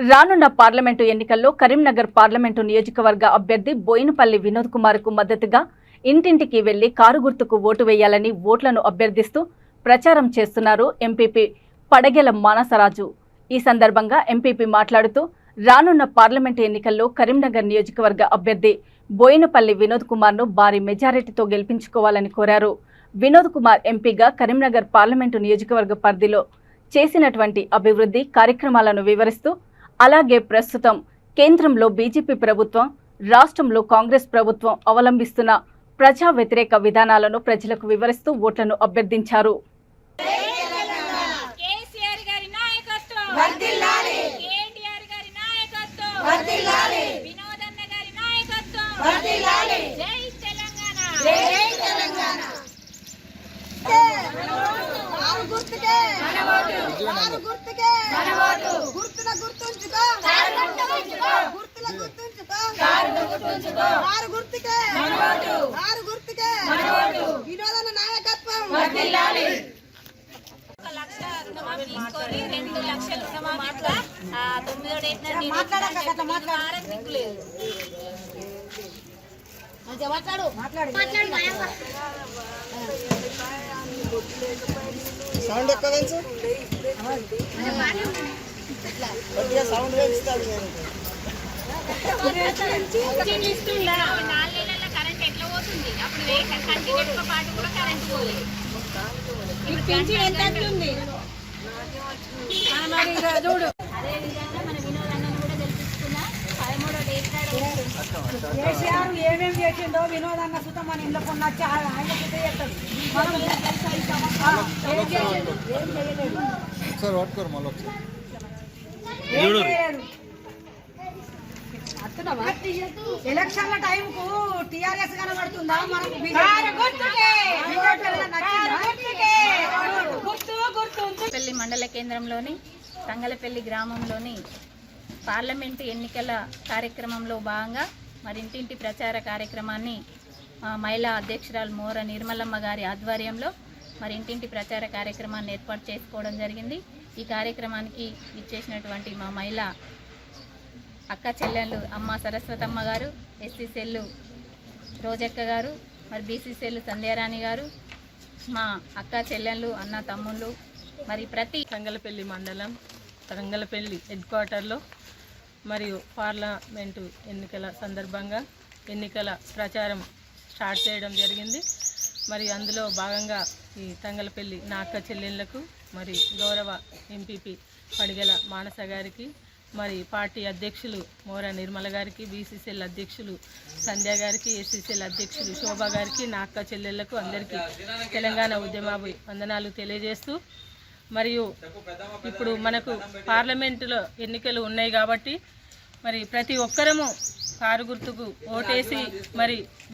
రానున్న పార్లమెంటు ఎన్నికల్లో కరీంనగర్ పార్లమెంటు నియోజకవర్గ అభ్యర్థి బోయినపల్లి వినోద్ కుమార్ కు మద్దతుగా ఇంటింటికి వెళ్లి కారు గుర్తుకు ఓటు వేయాలని ఓట్లను అభ్యర్థిస్తూ ప్రచారం చేస్తున్నారు ఎంపీపీ పడగెల మానసరాజు। ఈ సందర్భంగా ఎంపీపీ మాట్లాడుతూ రానున్న పార్లమెంటు ఎన్నికల్లో కరీంనగర్ నియోజకవర్గ అభ్యర్థి బోయినపల్లి వినోద్ కుమార్ ను భారీ మెజారిటీతో గెలిపించుకోవాలని కోరారు। వినోద్ కుమార్ ఎంపీగా కరీంనగర్ పార్లమెంటు నియోజకవర్గ పరిధిలో చేసినటువంటి అభివృద్ధి కార్యక్రమాలను వివరిస్తూ అలాగే ప్రస్తుతం కేంద్రంలో బీజేపీ ప్రభుత్వం రాష్ట్రంలో కాంగ్రెస్ ప్రభుత్వం అవలంబిస్తున్న ప్రజా వ్యతిరేక విధానాలను ప్రజలకు వివరిస్తూ ఓట్లను అభ్యర్థించారు। సౌండ్ ఎక్కువ పెంచు కొద్దిగా సౌండ్ పెంచుతాడు కరెంట్ ఎట్లా పోతుంది అప్పుడు పాటు కూడా కరెంట్ పోలేదు అదే విధంగా మన వినోద్ అన్నను కూడా గెలిపించుకున్నా 13వ డేట్ కేసీఆర్ ఏమేమి చేసిండో వినోద్ అన్న సుతం మన ఇంట్లో కొన్న ఆయన చేస్తాడు ఎలక్షన్ల టైం కు టీఆర్ఎస్ కనబడుతుందా మనకు పెళ్లి మండల కేంద్రంలోని తంగలపల్లి గ్రామంలోని పార్లమెంటు ఎన్నికల కార్యక్రమంలో భాగంగా మరింటింటి ప్రచార కార్యక్రమాన్ని మహిళా అధ్యక్షురాలు మోర నిర్మలమ్మ గారి ఆధ్వర్యంలో మరింటింటి ప్రచార కార్యక్రమాన్ని ఏర్పాటు చేసుకోవడం జరిగింది। ఈ కార్యక్రమానికి ఇచ్చేసినటువంటి మా మహిళా అక్క చెల్లెళ్ళు అమ్మ సరస్వతమ్మ గారు, ఎస్సీ సెల్లు రోజక్క గారు, మరి బీసీ సెల్లు సంధ్యారాణి గారు, మా అక్క చెల్లెళ్ళు అన్న తమ్ముళ్ళు, మరి ప్రతి తంగలపల్లి మండలం తంగలపల్లి హెడ్ క్వార్టర్లో మరియు పార్లమెంటు ఎన్నికల సందర్భంగా ఎన్నికల ప్రచారం స్టార్ట్ చేయడం జరిగింది। మరి అందులో భాగంగా ఈ తంగలపల్లి నా అక్క చెల్లెళ్లకు మరి గౌరవ ఎంపీపీ పడిగెల మానస గారికి, మరి పార్టీ అధ్యక్షులు మోర నిర్మల గారికి, బీసీసీఎల్ అధ్యక్షులు సంధ్య గారికి, ఎస్సీసీఎల్ అధ్యక్షులు శోభా గారికి, నా అక్క చెల్లెళ్లకు అందరికీ తెలంగాణ ఉద్యమాభి వందనాలు తెలియజేస్తూ, మరియు ఇప్పుడు మనకు పార్లమెంటులో ఎన్నికలు ఉన్నాయి కాబట్టి మరి ప్రతి ఒక్కరము కారు గుర్తుకు ఓటేసి మరి